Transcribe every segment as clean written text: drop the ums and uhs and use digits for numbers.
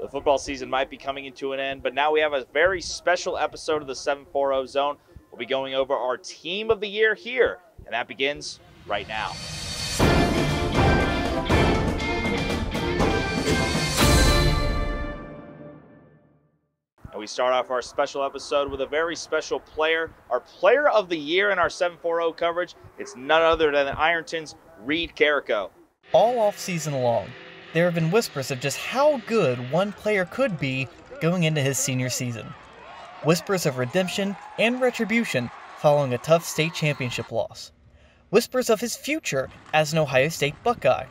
The football season might be coming into an end, but now we have a very special episode of the 740 Zone. We'll be going over our team of the year here, and that begins right now. And we start off our special episode with a very special player, our player of the year in our 740 coverage. It's none other than Ironton's Reed Carrico. All off-season long, there have been whispers of just how good one player could be going into his senior season. Whispers of redemption and retribution following a tough state championship loss. Whispers of his future as an Ohio State Buckeye.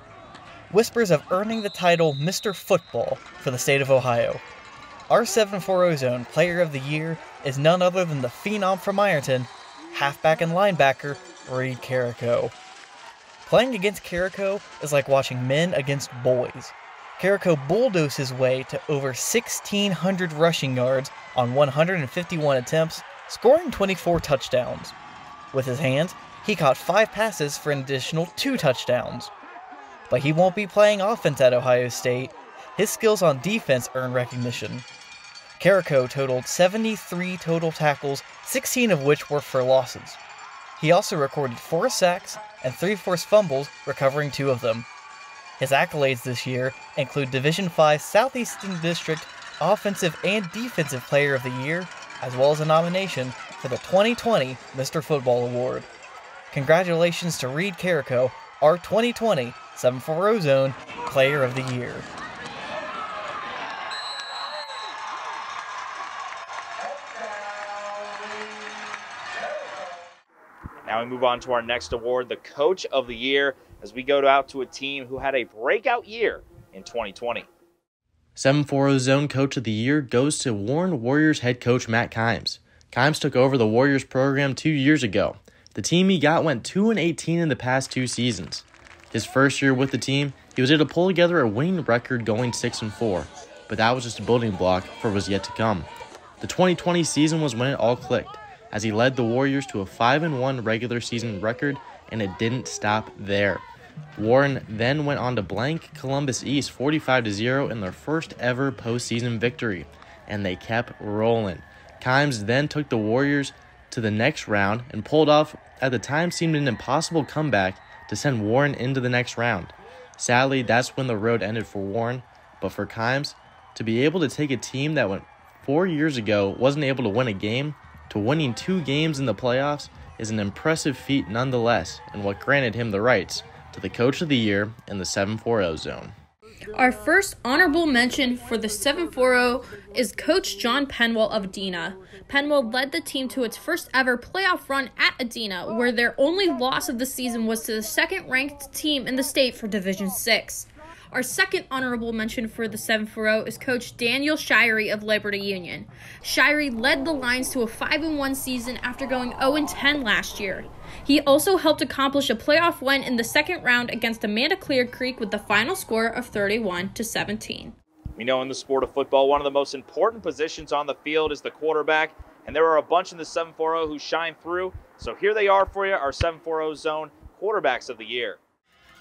Whispers of earning the title Mr. Football for the state of Ohio. Our 740 Zone Player of the Year is none other than the phenom from Ironton, halfback and linebacker, Reed Carrico. Playing against Carrico is like watching men against boys. Carrico bulldozed his way to over 1,600 rushing yards on 151 attempts, scoring 24 touchdowns. With his hands, he caught 5 passes for an additional 2 touchdowns. But he won't be playing offense at Ohio State. His skills on defense earn recognition. Carrico totaled 73 total tackles, 16 of which were for losses. He also recorded 4 sacks and 3 forced fumbles, recovering 2 of them. His accolades this year include Division V Southeastern District Offensive and Defensive Player of the Year, as well as a nomination for the 2020 Mr. Football Award. Congratulations to Reed Carrico, our 2020 740 Zone Player of the Year. Now we move on to our next award, the Coach of the Year, as we go out to a team who had a breakout year in 2020. 740 Zone Coach of the Year goes to Warren Warriors head coach Matt Kimes. Kimes took over the Warriors program 2 years ago. The team he got went 2-18 in the past 2 seasons. His first year with the team, he was able to pull together a winning record going 6-4, but that was just a building block for what was yet to come. The 2020 season was when it all clicked, as he led the Warriors to a 5-1 regular season record, and it didn't stop there. Warren then went on to blank Columbus East 45-0 in their first ever postseason victory, and they kept rolling. Kimes then took the Warriors to the next round and pulled off, at the time seemed an impossible comeback, to send Warren into the next round. Sadly, that's when the road ended for Warren, but for Kimes, to be able to take a team that went 4 years ago wasn't able to win a game to winning 2 games in the playoffs is an impressive feat nonetheless, and what granted him the rights to the Coach of the Year in the 740 Zone. Our first honorable mention for the 740 is Coach John Penwell of Adena. Penwell led the team to its first ever playoff run at Adena, where their only loss of the season was to the second-ranked team in the state for Division VI. Our second honorable mention for the 740 is Coach Daniel Shirey of Liberty Union. Shirey led the Lions to a 5-1 season after going 0-10 last year. He also helped accomplish a playoff win in the second round against Amanda Clear Creek with the final score of 31-17. We know in the sport of football, one of the most important positions on the field is the quarterback, and there are a bunch in the 740 who shine through. So here they are for you, our 740 Zone Quarterbacks of the Year.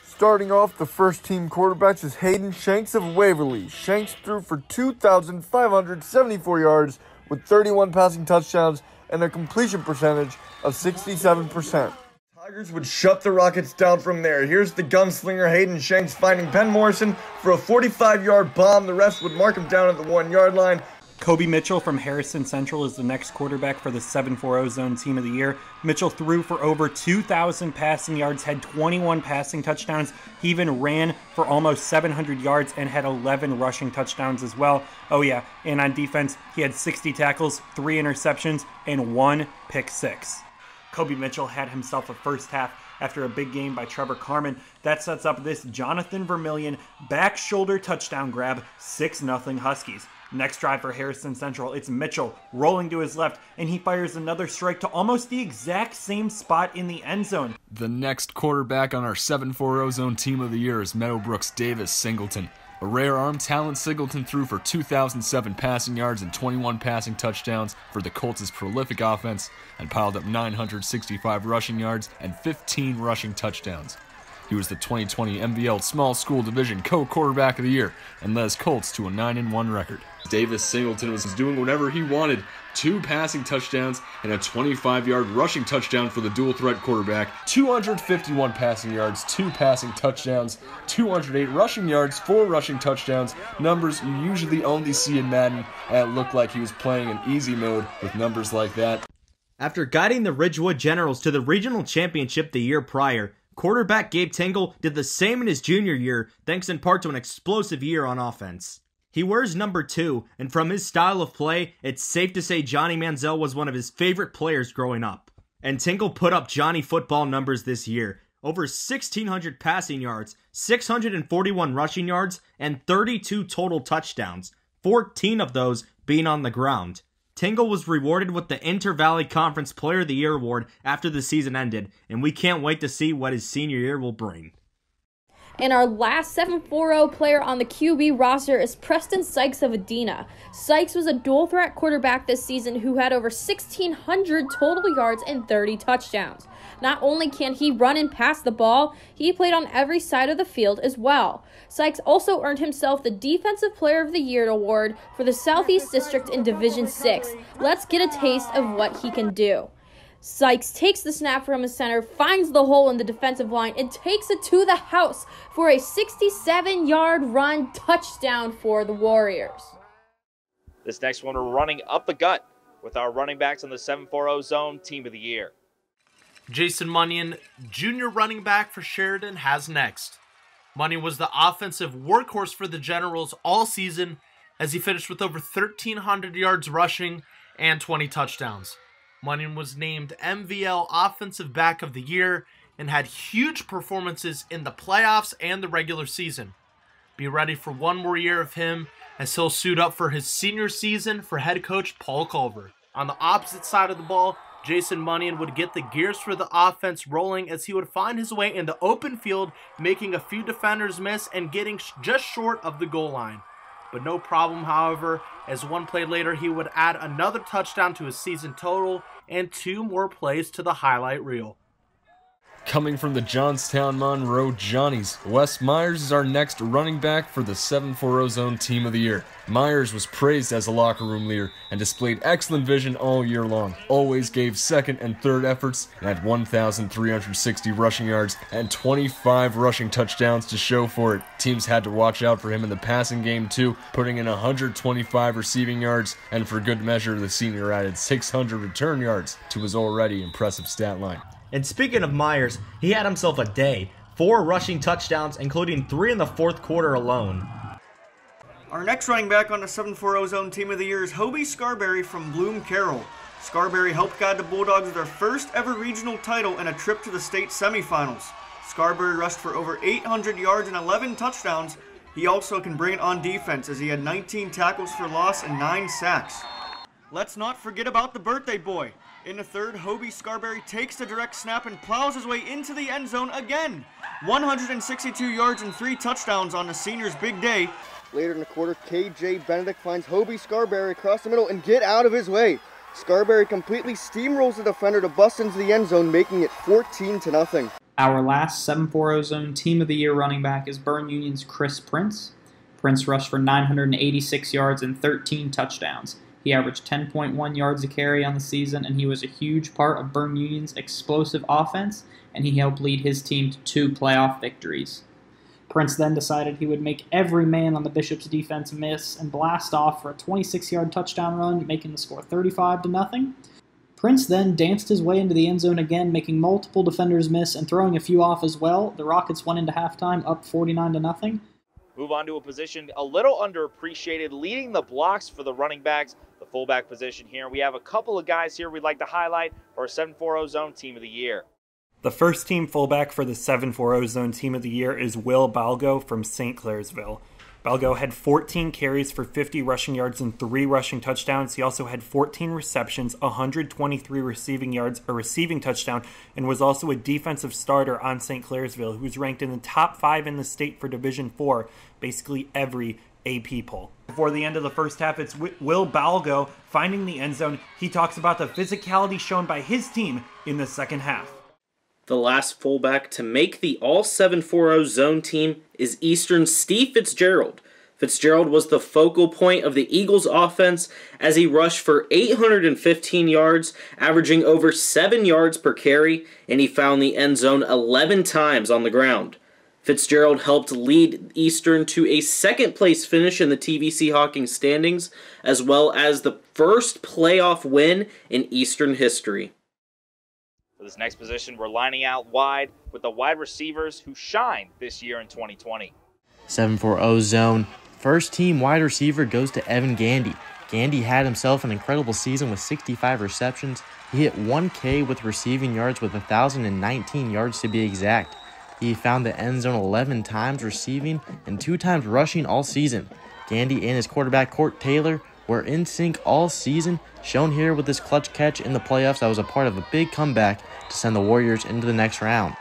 Starting off, the first-team quarterbacks is Hayden Shanks of Waverly. Shanks threw for 2,574 yards with 31 passing touchdowns and a completion percentage of 67%. Tigers would shut the Rockets down from there. Here's the gunslinger Hayden Shanks finding Penn Morrison for a 45-yard bomb. The refs would mark him down at the 1-yard line. Kobe Mitchell from Harrison Central is the next quarterback for the 740 Zone Team of the Year. Mitchell threw for over 2,000 passing yards, had 21 passing touchdowns. He even ran for almost 700 yards and had 11 rushing touchdowns as well. Oh yeah, and on defense, he had 60 tackles, 3 interceptions, and 1 pick six. Kobe Mitchell had himself a first half after a big game by Trevor Carmen. That sets up this Jonathan Vermillion back shoulder touchdown grab, 6-0 Huskies. Next drive for Harrison Central, it's Mitchell rolling to his left, and he fires another strike to almost the exact same spot in the end zone. The next quarterback on our 740 Zone Team of the Year is Meadowbrook's Davis Singleton. A rare arm talent, Singleton threw for 2,007 passing yards and 21 passing touchdowns for the Colts' prolific offense and piled up 965 rushing yards and 15 rushing touchdowns. He was the 2020 MVL Small School Division Co-Quarterback of the Year and led his Colts to a 9-1 record. Davis Singleton was doing whatever he wanted. 2 passing touchdowns and a 25-yard rushing touchdown for the dual-threat quarterback. 251 passing yards, 2 passing touchdowns, 208 rushing yards, 4 rushing touchdowns. Numbers you usually only see in Madden, and it looked like he was playing in easy mode with numbers like that. After guiding the Ridgewood Generals to the regional championship the year prior, quarterback Gabe Tingle did the same in his junior year, thanks in part to an explosive year on offense. He wears number 2, and from his style of play, it's safe to say Johnny Manziel was one of his favorite players growing up. And Tingle put up Johnny football numbers this year. Over 1,600 passing yards, 641 rushing yards, and 32 total touchdowns, 14 of those being on the ground. Tingle was rewarded with the Inter-Valley Conference Player of the Year award after the season ended, and we can't wait to see what his senior year will bring. And our last 740 player on the QB roster is Preston Sykes of Adena. Sykes was a dual-threat quarterback this season who had over 1,600 total yards and 30 touchdowns. Not only can he run and pass the ball, he played on every side of the field as well. Sykes also earned himself the Defensive Player of the Year award for the Southeast District in Division 6. Let's get a taste of what he can do. Sykes takes the snap from his center, finds the hole in the defensive line, and takes it to the house for a 67-yard run touchdown for the Warriors. This next one, we're running up the gut with our running backs on the 740 zone Team of the Year. Jason Munyon, junior running back for Sheridan, has next. Munyon was the offensive workhorse for the Generals all season as he finished with over 1,300 yards rushing and 20 touchdowns. Munyon was named MVL Offensive Back of the Year and had huge performances in the playoffs and the regular season. Be ready for one more year of him as he'll suit up for his senior season for head coach Paul Culver. On the opposite side of the ball, Jason Munyon would get the gears for the offense rolling as he would find his way in the open field, making a few defenders miss and getting just short of the goal line. But no problem, however, as one play later he would add another touchdown to his season total and 2 more plays to the highlight reel. Coming from the Johnstown Monroe Johnnies, Wes Myers is our next running back for the 740 zone Team of the Year. Myers was praised as a locker room leader and displayed excellent vision all year long. Always gave second and third efforts and had 1,360 rushing yards and 25 rushing touchdowns to show for it. Teams had to watch out for him in the passing game too, putting in 125 receiving yards, and for good measure, the senior added 600 return yards to his already impressive stat line. And speaking of Myers, he had himself a day. 4 rushing touchdowns, including 3 in the fourth quarter alone. Our next running back on the 740 zone Team of the Year is Hobie Scarberry from Bloom Carroll. Scarberry helped guide the Bulldogs to their first ever regional title and a trip to the state semifinals. Scarberry rushed for over 800 yards and 11 touchdowns. He also can bring it on defense as he had 19 tackles for loss and 9 sacks. Let's not forget about the birthday boy. In the third, Hobie Scarberry takes the direct snap and plows his way into the end zone again. 162 yards and 3 touchdowns on the senior's big day. Later in the quarter, KJ Benedict finds Hobie Scarberry across the middle and get out of his way. Scarberry completely steamrolls the defender to bust into the end zone, making it 14-0. Our last 740 zone Team of the Year running back is Bern Union's Chris Prince. Prince rushed for 986 yards and 13 touchdowns. He averaged 10.1 yards a carry on the season, and he was a huge part of Bern Union's explosive offense, and he helped lead his team to 2 playoff victories. Prince then decided he would make every man on the Bishop's defense miss and blast off for a 26-yard touchdown run, making the score 35-0. Prince then danced his way into the end zone again, making multiple defenders miss and throwing a few off as well. The Rockets went into halftime up 49-0. Move on to a position a little underappreciated, leading the blocks for the running backs, the fullback position here. We have a couple of guys here we'd like to highlight for our 740 zone Team of the Year. The first team fullback for the 740 zone Team of the Year is Will Balgo from St. Clairsville. Balgo had 14 carries for 50 rushing yards and 3 rushing touchdowns. He also had 14 receptions, 123 receiving yards, a receiving touchdown, and was also a defensive starter on St. Clairsville, who was ranked in the top 5 in the state for Division 4, basically every AP poll. Before the end of the first half, it's Will Balgo finding the end zone. He talks about the physicality shown by his team in the second half. The last fullback to make the All-740 zone team is Eastern's Steve Fitzgerald. Fitzgerald was the focal point of the Eagles' offense as he rushed for 815 yards, averaging over 7 yards per carry, and he found the end zone 11 times on the ground. Fitzgerald helped lead Eastern to a second-place finish in the TVC Hawking standings, as well as the first playoff win in Eastern history. For this next position, we're lining out wide with the wide receivers who shined this year in 2020. 740 zone. First team wide receiver goes to Evan Gandy. Gandy had himself an incredible season with 65 receptions. He hit 1K with receiving yards with 1,019 yards to be exact. He found the end zone 11 times receiving and 2 times rushing all season. Gandy and his quarterback Court Taylor were in sync all season, shown here with this clutch catch in the playoffs that was a part of a big comeback to send the Warriors into the next round.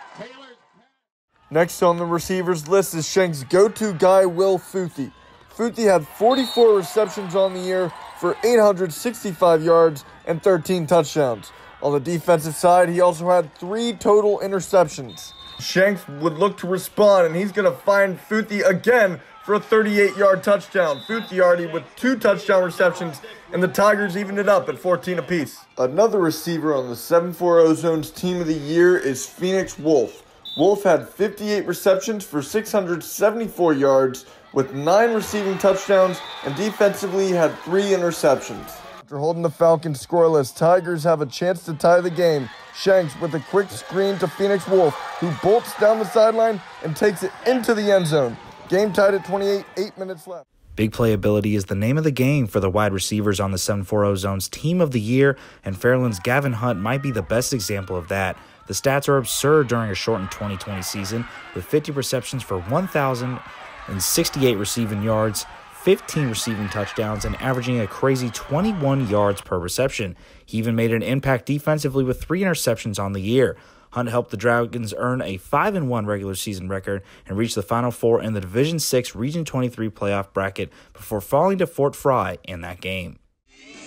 Next on the receivers list is Shank's go-to guy, Will Futhi. Futhi had 44 receptions on the year for 865 yards and 13 touchdowns. On the defensive side, he also had 3 total interceptions. Shanks would look to respond, and he's going to find Futhi again for a 38-yard touchdown. Futhi already with 2 touchdown receptions, and the Tigers evened it up at 14 apiece. Another receiver on the 740 Zone's Team of the Year is Phoenix Wolf. Wolf had 58 receptions for 674 yards with 9 receiving touchdowns, and defensively had 3 interceptions. After holding the Falcons scoreless, Tigers have a chance to tie the game. Shanks with a quick screen to Phoenix Wolf, who bolts down the sideline and takes it into the end zone. Game tied at 28, 8 minutes left. Big playability is the name of the game for the wide receivers on the 740 Zone's Team of the Year, and Fairland's Gavin Hunt might be the best example of that. The stats are absurd during a shortened 2020 season, with 50 receptions for 1,068 receiving yards, 15 receiving touchdowns, and averaging a crazy 21 yards per reception. He even made an impact defensively with 3 interceptions on the year. Hunt helped the Dragons earn a 5-1 regular season record and reach the Final Four in the Division VI Region 23 playoff bracket before falling to Fort Fry in that game.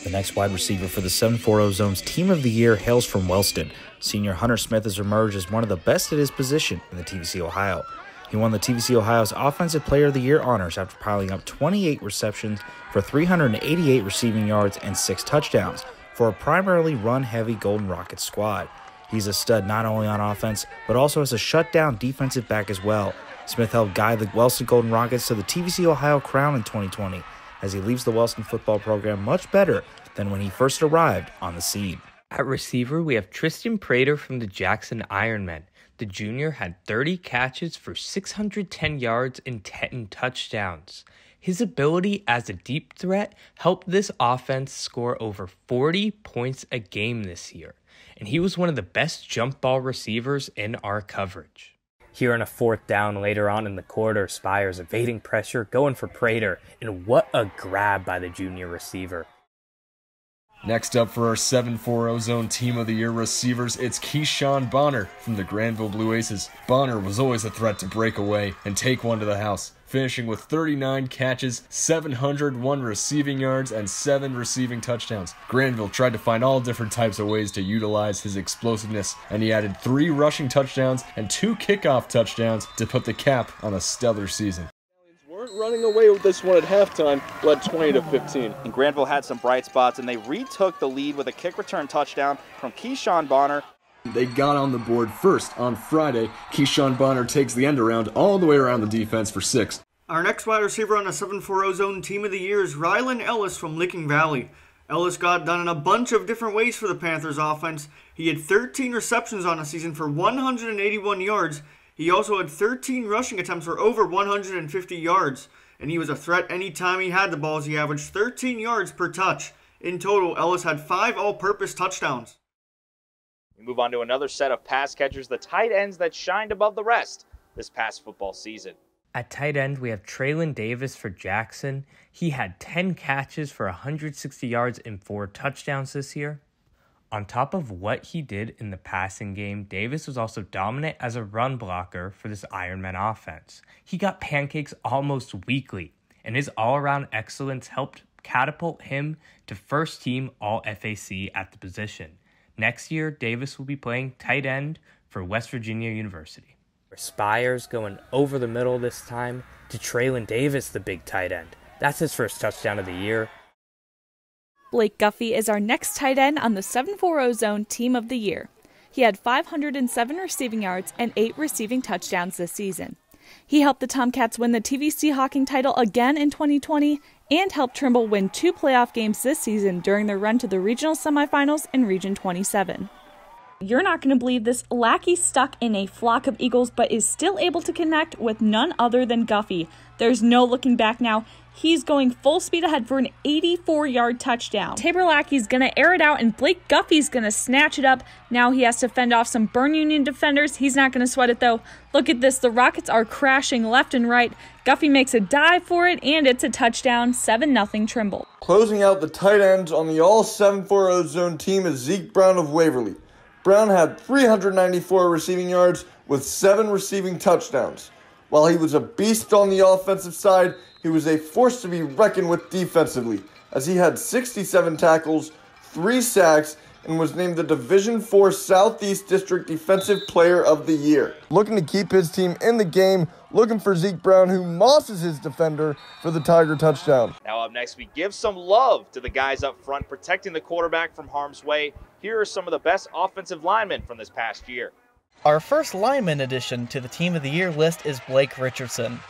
The next wide receiver for the 740 Zone's Team of the Year hails from Wellston. Senior Hunter Smith has emerged as one of the best at his position in the TVC Ohio. He won the TVC Ohio's Offensive Player of the Year honors after piling up 28 receptions for 388 receiving yards and 6 touchdowns for a primarily run-heavy Golden Rockets squad. He's a stud not only on offense, but also as a shutdown defensive back as well. Smith helped guide the Wellston Golden Rockets to the TVC Ohio crown in 2020, as he leaves the Wellston football program much better than when he first arrived on the scene. At receiver, we have Tristan Prater from the Jackson Ironmen. The junior had 30 catches for 610 yards and 10 touchdowns. His ability as a deep threat helped this offense score over 40 points a game this year, and he was one of the best jump ball receivers in our coverage. Here on a 4th down later on in the quarter, Spires evading pressure, going for Prater, and what a grab by the junior receiver. Next up for our 740 Zone Team of the Year receivers, it's Keyshawn Bonner from the Granville Blue Aces. Bonner was always a threat to break away and take one to the house, finishing with 39 catches, 701 receiving yards, and 7 receiving touchdowns. Granville tried to find all different types of ways to utilize his explosiveness, and he added 3 rushing touchdowns and 2 kickoff touchdowns to put the cap on a stellar season. Weren't running away with this one at halftime, led 20-15. And Granville had some bright spots, and they retook the lead with a kick return touchdown from Keyshawn Bonner. They got on the board first on Friday. Keyshawn Bonner takes the end around all the way around the defense for 6. Our next wide receiver on the 740 Zone Team of the Year is Rylan Ellis from Licking Valley. Ellis got done in a bunch of different ways for the Panthers offense. He had 13 receptions on the season for 181 yards. He also had 13 rushing attempts for over 150 yards, and he was a threat anytime he had the ball as he averaged 13 yards per touch. In total, Ellis had 5 all-purpose touchdowns. We move on to another set of pass catchers, the tight ends that shined above the rest this past football season. At tight end, we have Traylon Davis for Jackson. He had 10 catches for 160 yards and 4 touchdowns this year. On top of what he did in the passing game, Davis was also dominant as a run blocker for this Ironman offense. He got pancakes almost weekly, and his all-around excellence helped catapult him to first-team All-FAC at the position. Next year, Davis will be playing tight end for West Virginia University. Spires going over the middle this time to Traylon Davis, the big tight end. That's his first touchdown of the year. Blake Guffey is our next tight end on the 740 Zone Team of the Year. He had 507 receiving yards and 8 receiving touchdowns this season. He helped the Tomcats win the TVC Hawking title again in 2020 and helped Trimble win 2 playoff games this season during their run to the regional semifinals in Region 27. You're not going to believe this. Lackey's stuck in a flock of eagles but is still able to connect with none other than Guffey. There's no looking back now. He's going full speed ahead for an 84-yard touchdown. Tabor Lackey's going to air it out, and Blake Guffey's going to snatch it up. Now he has to fend off some Burn Union defenders. He's not going to sweat it, though. Look at this. The Rockets are crashing left and right. Guffey makes a dive for it, and it's a touchdown, 7-0 Trimble. Closing out the tight ends on the All-740 Zone team is Zeke Brown of Waverly. Brown had 394 receiving yards with 7 receiving touchdowns. While he was a beast on the offensive side, he was a force to be reckoned with defensively, as he had 67 tackles, 3 sacks, and was named the Division IV Southeast District Defensive Player of the Year. Looking to keep his team in the game, looking for Zeke Brown, who mosses his defender for the Tiger touchdown. Now up next, we give some love to the guys up front protecting the quarterback from harm's way. Here are some of the best offensive linemen from this past year. Our first lineman addition to the Team of the Year list is Blake Richardson.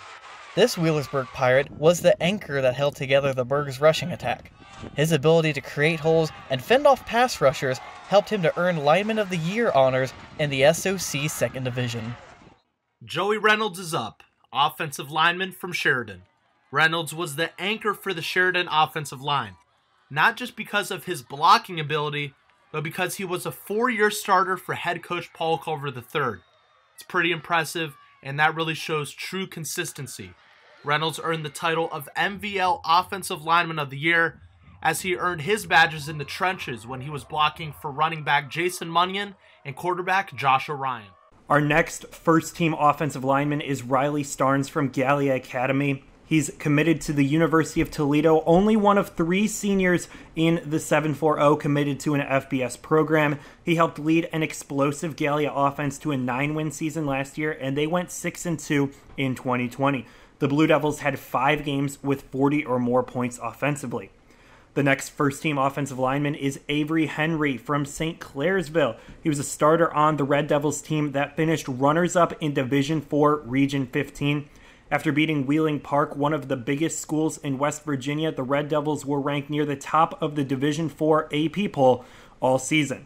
This Wheelersburg Pirate was the anchor that held together the Berg's rushing attack. His ability to create holes and fend off pass rushers helped him to earn Lineman of the Year honors in the SOC 2nd Division. Joey Reynolds is up, offensive lineman from Sheridan. Reynolds was the anchor for the Sheridan offensive line, not just because of his blocking ability, but because he was a 4-year starter for head coach Paul Culver III. It's pretty impressive, and that really shows true consistency. Reynolds earned the title of MVL Offensive Lineman of the Year, as he earned his badges in the trenches when he was blocking for running back Jason Munyon and quarterback Josh O'Ryan. Our next first-team offensive lineman is Riley Starnes from Gallia Academy. He's committed to the University of Toledo, only one of 3 seniors in the 740 committed to an FBS program. He helped lead an explosive Gallia offense to a 9-win season last year, and they went 6-2 in 2020. The Blue Devils had 5 games with 40 or more points offensively. The next first-team offensive lineman is Avery Henry from St. Clairsville. He was a starter on the Red Devils team that finished runners-up in Division IV Region 15. After beating Wheeling Park, one of the biggest schools in West Virginia, the Red Devils were ranked near the top of the Division IV AP poll all season.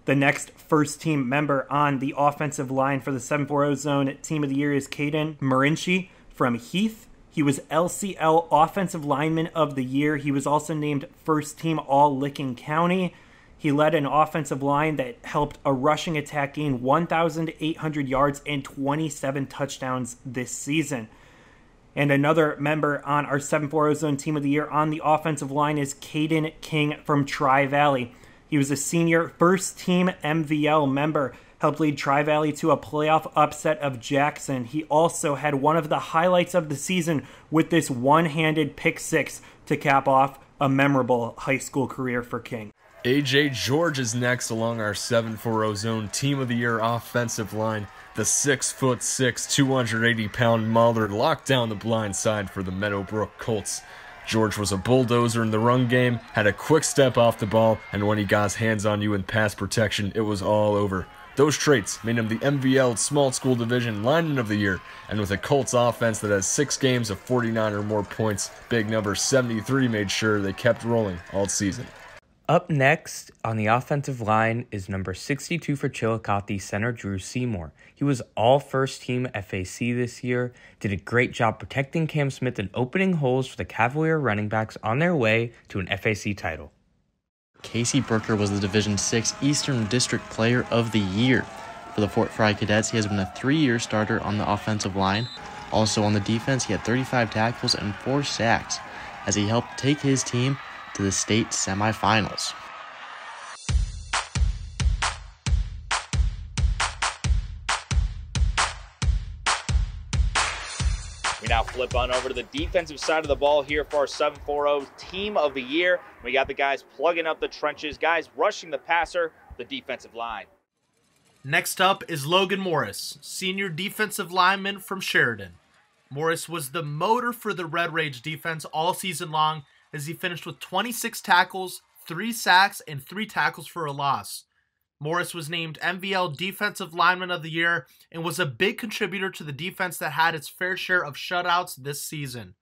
The next first-team member on the offensive line for the 740 Zone Team of the Year is Caden Marinci from Heath. He was LCL Offensive Lineman of the Year. He was also named first-team All-Licking County. He led an offensive line that helped a rushing attack gain 1,800 yards and 27 touchdowns this season. And another member on our 740 Zone Team of the Year on the offensive line is Caden King from Tri-Valley. He was a senior first-team MVL member, helped lead Tri-Valley to a playoff upset of Jackson. He also had one of the highlights of the season with this one-handed pick 6 to cap off a memorable high school career for King. AJ George is next along our 740 Zone Team of the Year offensive line. The 6'6", 280-pound Mauler locked down the blind side for the Meadowbrook Colts. George was a bulldozer in the run game, had a quick step off the ball, and when he got his hands on you in pass protection, it was all over. Those traits made him the MVL Small School Division Lineman of the Year, and with a Colts offense that has 6 games of 49 or more points, big number 73 made sure they kept rolling all season. Up next on the offensive line is number 62 for Chillicothe, center Drew Seymour. He was all first-team FAC this year, did a great job protecting Cam Smith and opening holes for the Cavalier running backs on their way to an FAC title. Casey Burker was the Division VI Eastern District Player of the Year. For the Fort Fry Cadets, he has been a 3-year starter on the offensive line. Also on the defense, he had 35 tackles and 4 sacks, as he helped take his team to the state semifinals. We now flip on over to the defensive side of the ball here for our 740 Team of the Year. We got the guys plugging up the trenches, guys rushing the passer, the defensive line. Next up is Logan Morris, senior defensive lineman from Sheridan. Morris was the motor for the Red Rage defense all season long as he finished with 26 tackles, 3 sacks, and 3 tackles for a loss. Morris was named MVL Defensive Lineman of the Year and was a big contributor to the defense that had its fair share of shutouts this season.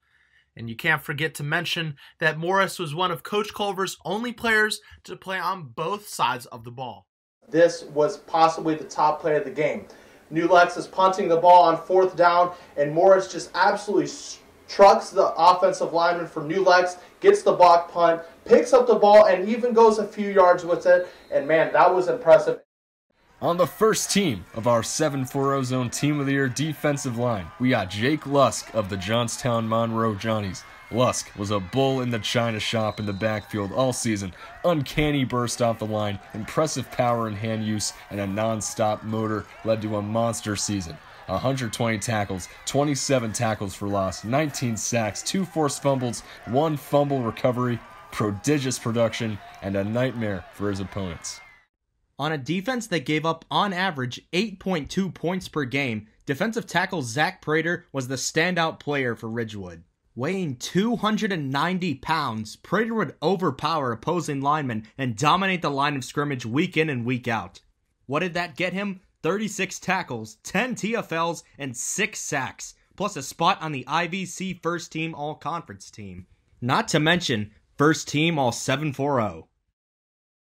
And you can't forget to mention that Morris was one of Coach Culver's only players to play on both sides of the ball. This was possibly the top play of the game. New Lex is punting the ball on 4th down, and Morris just absolutely trucks the offensive lineman for New Lex, gets the block punt, picks up the ball, and even goes a few yards with it. And man, that was impressive. On the first team of our 740 Zone Team of the Year defensive line, we got Jake Lusk of the Johnstown Monroe Johnnies. Lusk was a bull in the china shop in the backfield all season. Uncanny burst off the line, impressive power and hand use, and a non-stop motor led to a monster season. 120 tackles, 27 tackles for loss, 19 sacks, 2 forced fumbles, 1 fumble recovery, prodigious production, and a nightmare for his opponents. On a defense that gave up, on average, 8.2 points per game, defensive tackle Zach Prater was the standout player for Ridgewood. Weighing 290 pounds, Prater would overpower opposing linemen and dominate the line of scrimmage week in and week out. What did that get him? 36 tackles, 10 TFLs, and 6 sacks, plus a spot on the IVC First Team All-Conference team. Not to mention, First Team All-740.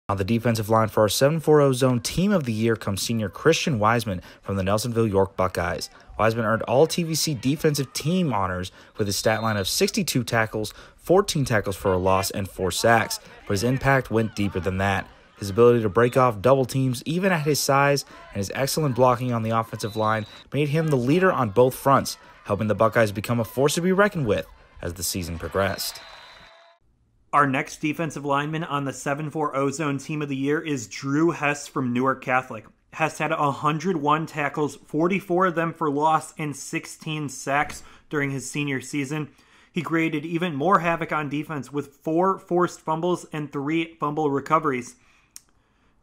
On the defensive line for our 740 Zone Team of the Year comes senior Christian Wiseman from the Nelsonville York Buckeyes. Wiseman earned all TVC defensive team honors with his stat line of 62 tackles, 14 tackles for a loss, and 4 sacks, but his impact went deeper than that. His ability to break off double teams even at his size and his excellent blocking on the offensive line made him the leader on both fronts, helping the Buckeyes become a force to be reckoned with as the season progressed. Our next defensive lineman on the 740 Zone Team of the Year is Drew Hess from Newark Catholic. Hess had 101 tackles, 44 of them for loss, and 16 sacks during his senior season. He created even more havoc on defense with 4 forced fumbles and 3 fumble recoveries.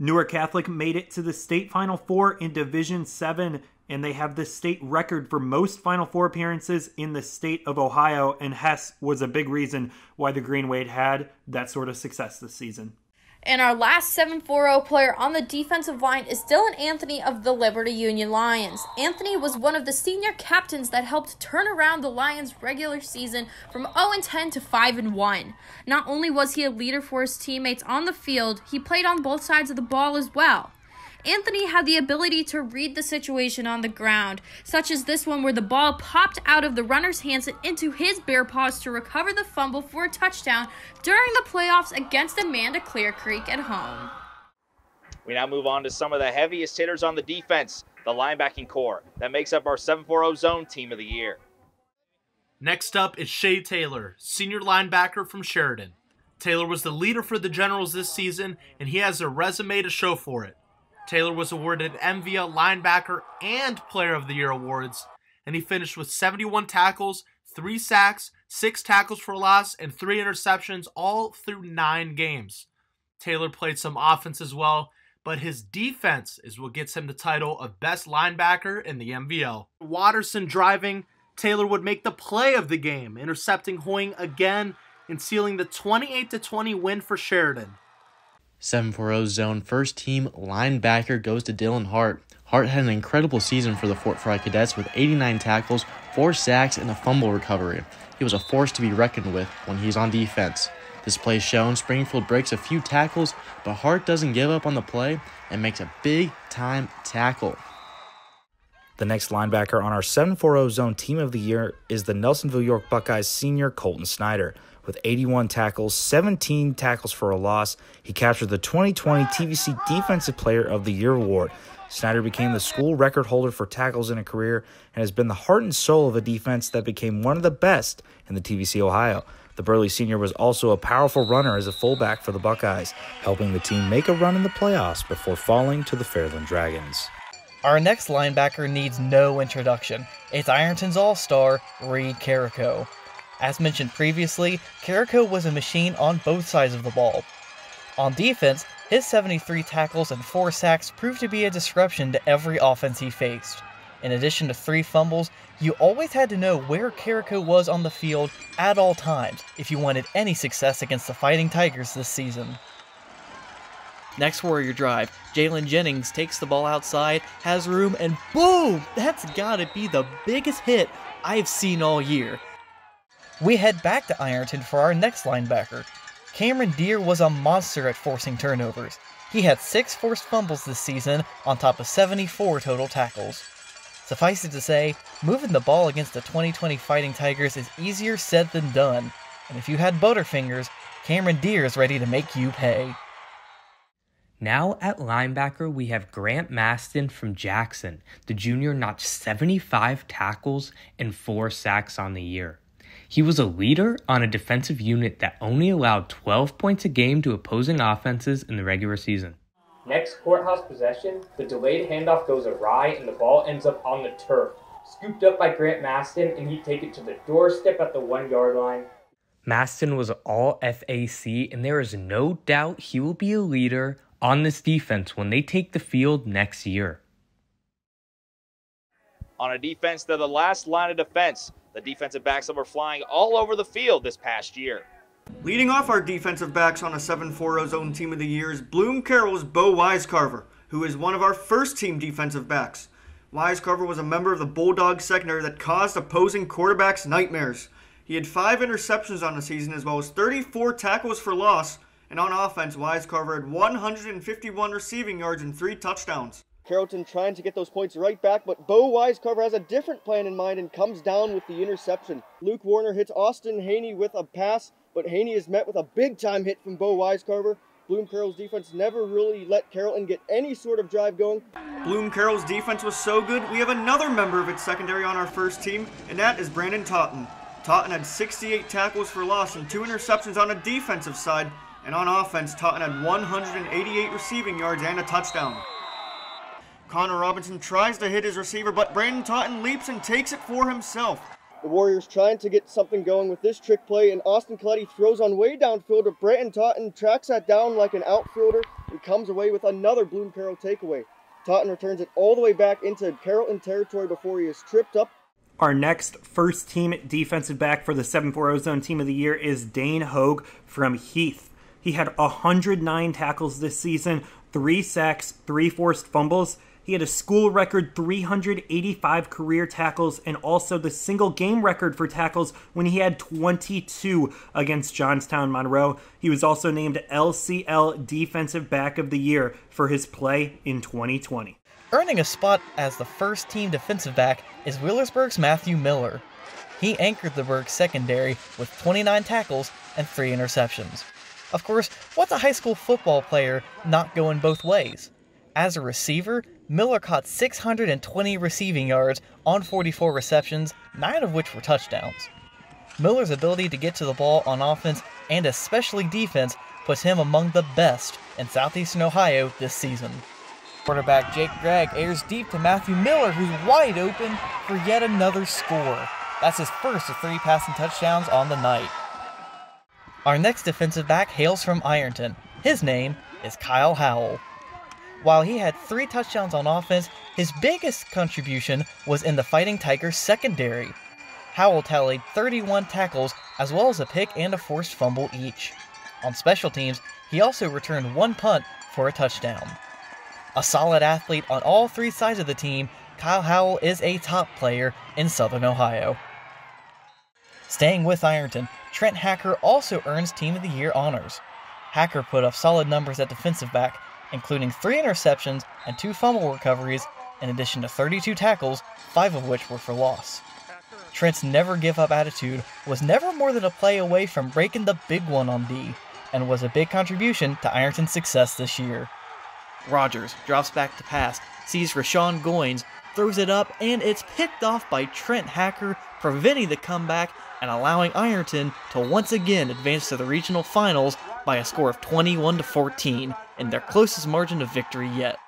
Newark Catholic made it to the state Final Four in Division 7, and they have the state record for most Final Four appearances in the state of Ohio, and Hess was a big reason why the Green Wave had that sort of success this season. And our last 740 player on the defensive line is Dylan Anthony of the Liberty Union Lions. Anthony was one of the senior captains that helped turn around the Lions' regular season from 0-10 to 5-1. Not only was he a leader for his teammates on the field, he played on both sides of the ball as well. Anthony had the ability to read the situation on the ground, such as this one where the ball popped out of the runner's hands and into his bare paws to recover the fumble for a touchdown during the playoffs against Amanda Clear Creek at home. We now move on to some of the heaviest hitters on the defense, the linebacking core. That makes up our 740 Zone Team of the Year. Next up is Shay Taylor, senior linebacker from Sheridan. Taylor was the leader for the Generals this season, and he has a resume to show for it. Taylor was awarded MVL Linebacker and Player of the Year awards, and he finished with 71 tackles, 3 sacks, 6 tackles for loss, and 3 interceptions all through 9 games. Taylor played some offense as well, but his defense is what gets him the title of Best Linebacker in the MVL. Watterson driving, Taylor would make the play of the game, intercepting Hoying again and sealing the 28-20 win for Sheridan. 740 Zone First Team linebacker goes to Dylan Hart. Hart had an incredible season for the Fort Fry Cadets with 89 tackles, 4 sacks, and a fumble recovery. He was a force to be reckoned with when he's on defense. This play shown, Springfield breaks a few tackles, but Hart doesn't give up on the play and makes a big-time tackle. The next linebacker on our 740 Zone Team of the Year is the Nelsonville York Buckeyes senior Colton Snyder. With 81 tackles, 17 tackles for a loss, he captured the 2020 TVC Defensive Player of the Year award. Snyder became the school record holder for tackles in a career and has been the heart and soul of a defense that became one of the best in the TVC Ohio. The burly senior was also a powerful runner as a fullback for the Buckeyes, helping the team make a run in the playoffs before falling to the Fairland Dragons. Our next linebacker needs no introduction. It's Ironton's all-star, Reed Carrico. As mentioned previously, Carrico was a machine on both sides of the ball. On defense, His 73 tackles and 4 sacks proved to be a disruption to every offense he faced. In addition to 3 fumbles, you always had to know where Carrico was on the field at all times if you wanted any success against the Fighting Tigers this season. Next Warrior drive, Jalen Jennings takes the ball outside, has room, and boom! That's gotta be the biggest hit I've seen all year. We head back to Ironton for our next linebacker. Cameron Deere was a monster at forcing turnovers. He had 6 forced fumbles this season on top of 74 total tackles. Suffice it to say, moving the ball against the 2020 Fighting Tigers is easier said than done, and if you had Butterfingers, Cameron Deere is ready to make you pay. Now at linebacker, we have Grant Maston from Jackson. The junior notched 75 tackles and 4 sacks on the year. He was a leader on a defensive unit that only allowed 12 points a game to opposing offenses in the regular season. Next courthouse possession, the delayed handoff goes awry and the ball ends up on the turf. Scooped up by Grant Maston, and he'd take it to the doorstep at the 1-yard line. Maston was all FAC, and there is no doubt he will be a leader on this defense when they take the field next year. On a defense, they're the last line of defense. The defensive backs that were flying all over the field this past year. Leading off our defensive backs on a 7-4-0 zone team of the year is Bloom Carroll's Bo Wisecarver, who is one of our first-team defensive backs. Wisecarver was a member of the Bulldogs secondary that caused opposing quarterbacks nightmares. He had 5 interceptions on the season as well as 34 tackles for loss, and on offense, Wisecarver had 151 receiving yards and 3 touchdowns. Carrollton trying to get those points right back, but Bo Wisecarver has a different plan in mind and comes down with the interception. Luke Warner hits Austin Haney with a pass, but Haney is met with a big-time hit from Bo Wisecarver. Bloom Carroll's defense never really let Carrollton get any sort of drive going. Bloom Carroll's defense was so good, we have another member of its secondary on our first team, and that is Brandon Totten. Totten had 68 tackles for loss and 2 interceptions on the defensive side, and on offense, Totten had 188 receiving yards and a touchdown. Connor Robinson tries to hit his receiver, but Brandon Totten leaps and takes it for himself. The Warriors trying to get something going with this trick play, and Austin Coletti throws on way downfield, but Brandon Totten tracks that down like an outfielder and comes away with another Bloom Carroll takeaway. Totten returns it all the way back into Carrollton territory before he is tripped up. Our next first-team defensive back for the 7-4-0 zone team of the year is Dane Hogue from Heath. He had 109 tackles this season, 3 sacks, 3 forced fumbles. He had a school record 385 career tackles and also the single game record for tackles when he had 22 against Johnstown Monroe. He was also named LCL Defensive Back of the Year for his play in 2020. Earning a spot as the first-team defensive back is Wheelersburg's Matthew Miller. He anchored the Berg secondary with 29 tackles and 3 interceptions. Of course, what's a high school football player not going both ways? As a receiver, Miller caught 620 receiving yards on 44 receptions, 9 of which were touchdowns. Miller's ability to get to the ball on offense and especially defense puts him among the best in Southeastern Ohio this season. Quarterback Jake Gregg airs deep to Matthew Miller, who's wide open for yet another score. That's his first of 3 passing touchdowns on the night. Our next defensive back hails from Ironton. His name is Kyle Howell. While he had 3 touchdowns on offense, his biggest contribution was in the Fighting Tigers secondary. Howell tallied 31 tackles as well as a pick and a forced fumble each. On special teams, he also returned 1 punt for a touchdown. A solid athlete on all 3 sides of the team, Kyle Howell is a top player in Southern Ohio. Staying with Ironton, Trent Hacker also earns Team of the Year honors. Hacker put up solid numbers at defensive back, including 3 interceptions and 2 fumble recoveries, in addition to 32 tackles, 5 of which were for loss. Trent's never-give-up attitude was never more than a play away from breaking the big one on D, and was a big contribution to Ironton's success this year. Rogers drops back to pass, sees Rashawn Goins, throws it up, and it's picked off by Trent Hacker, preventing the comeback and allowing Ironton to once again advance to the regional finals by a score of 21-14 in their closest margin of victory yet.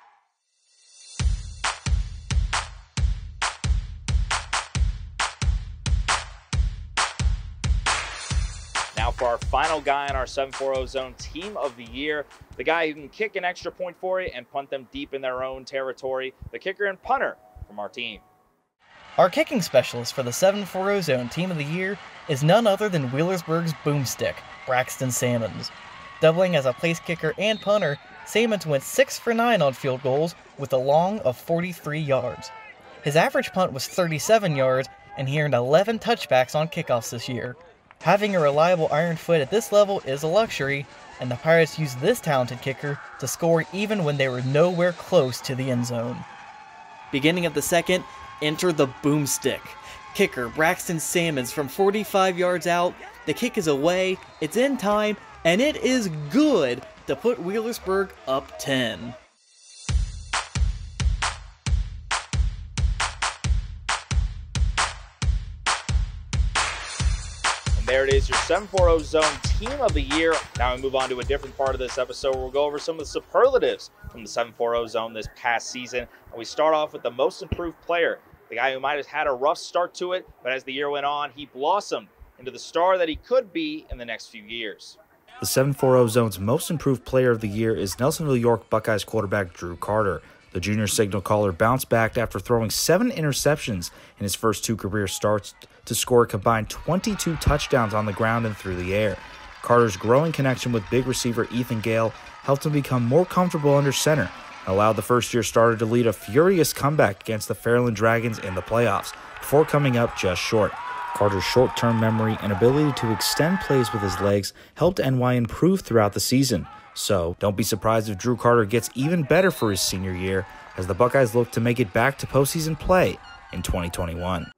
Now for our final guy on our 740 zone team of the year, the guy who can kick an extra point for you and punt them deep in their own territory, the kicker and punter from our team. Our kicking specialist for the 740 zone team of the year is none other than Wheelersburg's boomstick, Braxton Salmons. Doubling as a place kicker and punter, Salmons went 6 for 9 on field goals with a long of 43 yards. His average punt was 37 yards, and he earned 11 touchbacks on kickoffs this year. Having a reliable iron foot at this level is a luxury, and the Pirates used this talented kicker to score even when they were nowhere close to the end zone. Beginning of the second, enter the boomstick. Kicker Braxton Salmons from 45 yards out. The kick is away, it's in time, and it is good to put Wheelersburg up 10. And there it is, your 740 zone team of the year. Now we move on to a different part of this episode where we'll go over some of the superlatives from the 740 zone this past season. And we start off with the most improved player, the guy who might have had a rough start to it, but as the year went on, he blossomed into the star that he could be in the next few years. The 740 zone's most improved player of the year is Nelsonville York Buckeyes quarterback Drew Carter. The junior signal caller bounced back after throwing 7 interceptions in his first 2 career starts to score a combined 22 touchdowns on the ground and through the air. Carter's growing connection with big receiver Ethan Gale helped him become more comfortable under center and allowed the first-year starter to lead a furious comeback against the Fairland Dragons in the playoffs before coming up just short. Carter's short-term memory and ability to extend plays with his legs helped NY improve throughout the season. So, don't be surprised if Drew Carter gets even better for his senior year as the Buckeyes look to make it back to postseason play in 2021.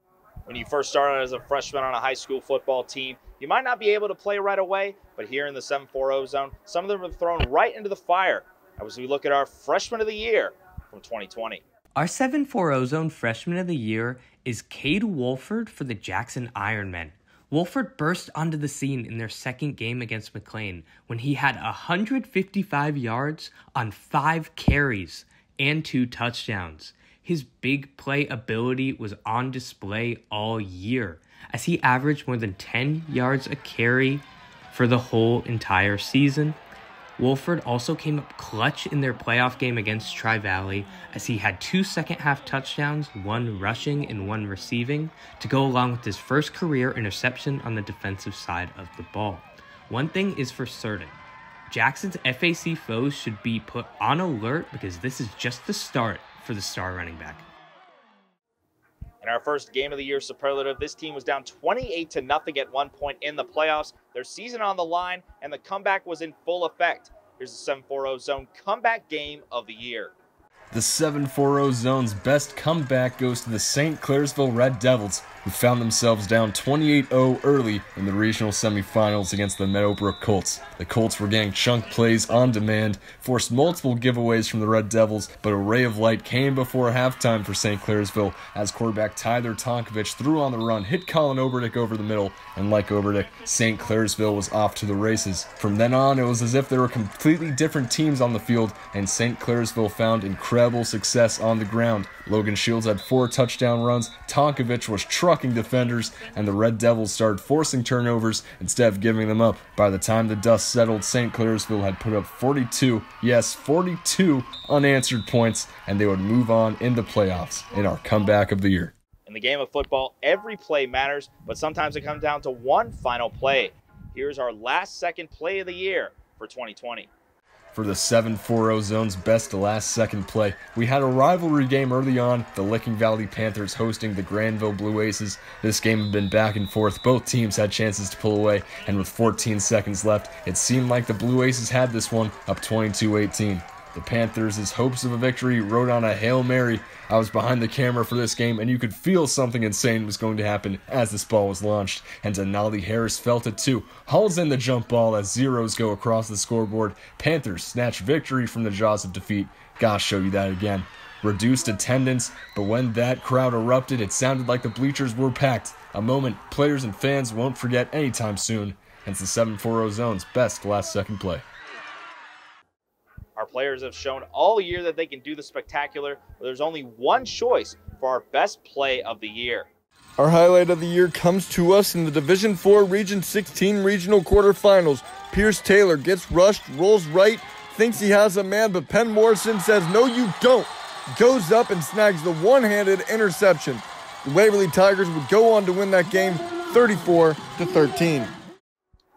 When you first started as a freshman on a high school football team, you might not be able to play right away, but here in the 740 zone, some of them are thrown right into the fire as we look at our freshman of the year from 2020. Our 740 zone freshman of the year is Cade Wolford for the Jackson Ironmen. Wolford burst onto the scene in their second game against McLean when he had 155 yards on 5 carries and 2 touchdowns. His big play ability was on display all year, as he averaged more than 10 yards a carry for the whole entire season. Wolford also came up clutch in their playoff game against Tri-Valley, as he had 2 second-half touchdowns, 1 rushing and 1 receiving, to go along with his first career interception on the defensive side of the ball. One thing is for certain, Jackson's FAC foes should be put on alert because this is just the start for the star running back. In our first game of the year superlative, this team was down 28-0 at one point in the playoffs. Their season on the line, and the comeback was in full effect. Here's the 740 zone comeback game of the year. The 740 zone's best comeback goes to the St. Clairsville Red Devils, who found themselves down 28-0 early in the regional semifinals against the Meadowbrook Colts. The Colts were getting chunk plays on demand, forced multiple giveaways from the Red Devils, but a ray of light came before halftime for St. Clairsville as quarterback Tyler Tonkovich threw on the run, hit Colin Oberdick over the middle, and like Oberdick, St. Clairsville was off to the races. From then on, it was as if there were completely different teams on the field, and St. Clairsville found incredible success on the ground. Logan Shields had 4 touchdown runs, Tonkovich was trucking defenders, and the Red Devils started forcing turnovers instead of giving them up. By the time the dust settled, St. Clairsville had put up 42 unanswered points, and they would move on in the playoffs in our comeback of the year. In the game of football, every play matters, but sometimes it comes down to one final play. Here's our last second play of the year for 2020. For the 740 zone's best last second play, we had a rivalry game early on, the Licking Valley Panthers hosting the Granville Blue Aces. This game had been back and forth, both teams had chances to pull away, and with 14 seconds left, it seemed like the Blue Aces had this one up 22-18. The Panthers' hopes of a victory rode on a Hail Mary. I was behind the camera for this game, and you could feel something insane was going to happen as this ball was launched, and Denali Harris felt it too. Hauls in the jump ball as zeros go across the scoreboard. Panthers snatch victory from the jaws of defeat. Gosh, show you that again. Reduced attendance, but when that crowd erupted, it sounded like the bleachers were packed. A moment players and fans won't forget anytime soon. It's the 740 zone's best last second play. Our players have shown all year that they can do the spectacular, but there's only one choice for our best play of the year. Our highlight of the year comes to us in the Division IV Region 16 regional quarterfinals. Pierce Taylor gets rushed, rolls right, thinks he has a man, but Penn Morrison says, "No, you don't." Goes up and snags the one-handed interception. The Waverly Tigers would go on to win that game 34-13.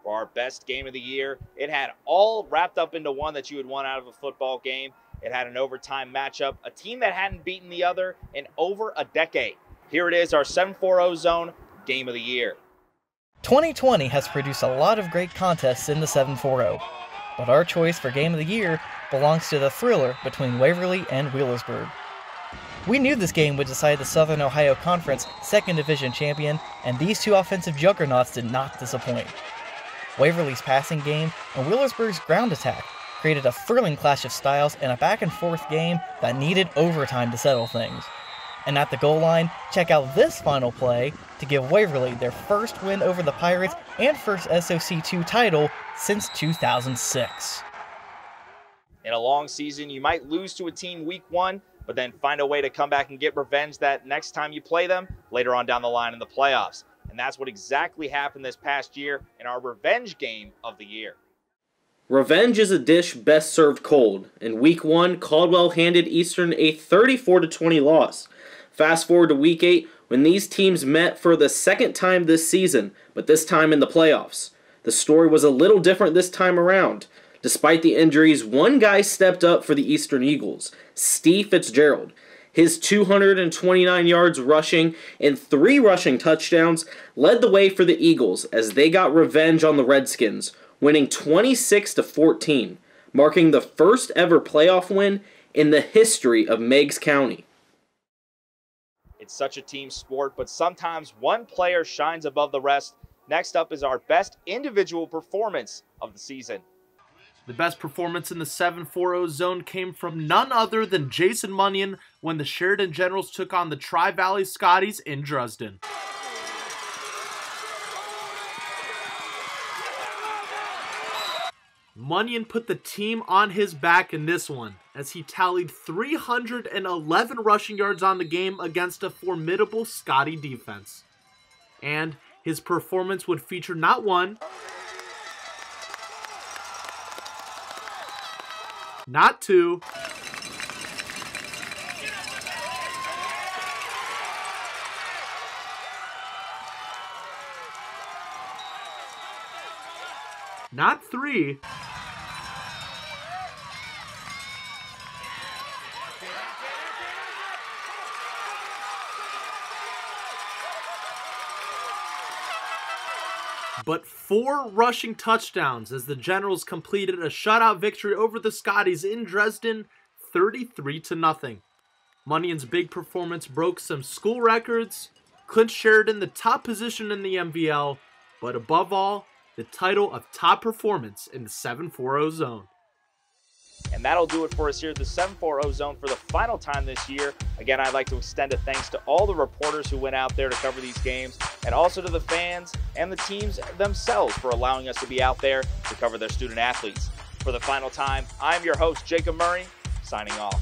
For our best game of the year, it had all wrapped up into one that you would want out of a football game. It had an overtime matchup, a team that hadn't beaten the other in over a decade. Here it is, our 740 Zone Game of the Year. 2020 has produced a lot of great contests in the 740, but our choice for Game of the Year belongs to the thriller between Waverly and Wheelersburg. We knew this game would decide the Southern Ohio Conference 2nd Division champion, and these two offensive juggernauts did not disappoint. Waverly's passing game and Wheelersburg's ground attack created a thrilling clash of styles and a back-and-forth game that needed overtime to settle things. And at the goal line, check out this final play to give Waverly their first win over the Pirates and first SOC2 title since 2006. In a long season, you might lose to a team week 1, but then find a way to come back and get revenge that next time you play them later on down the line in the playoffs. And that's what exactly happened this past year in our revenge game of the year. Revenge is a dish best served cold. In week 1, Caldwell handed Eastern a 34-20 loss. Fast forward to week 8, when these teams met for the second time this season, but this time in the playoffs. The story was a little different this time around. Despite the injuries, one guy stepped up for the Eastern Eagles, Steve Fitzgerald. His 229 yards rushing and 3 rushing touchdowns led the way for the Eagles as they got revenge on the Redskins, winning 26-14, marking the first ever playoff win in the history of Meigs County. It's such a team sport, but sometimes one player shines above the rest. Next up is our best individual performance of the season. The best performance in the 740 zone came from none other than Jason Munyon when the Sheridan Generals took on the Tri-Valley Scotties in Dresden. Munyon put the team on his back in this one, as he tallied 311 rushing yards on the game against a formidable Scotty defense. And his performance would feature not one, not two, not 3, but 4 rushing touchdowns as the Generals completed a shutout victory over the Scotties in Dresden, 33-0. Munyon's big performance broke some school records, clinched Sheridan the top position in the MVL, but above all, the title of top performance in the 740 zone. And that'll do it for us here at the 740 zone for the final time this year. Again, I'd like to extend a thanks to all the reporters who went out there to cover these games, and also to the fans and the teams themselves for allowing us to be out there to cover their student athletes. For the final time, I'm your host, Jacob Murray, signing off.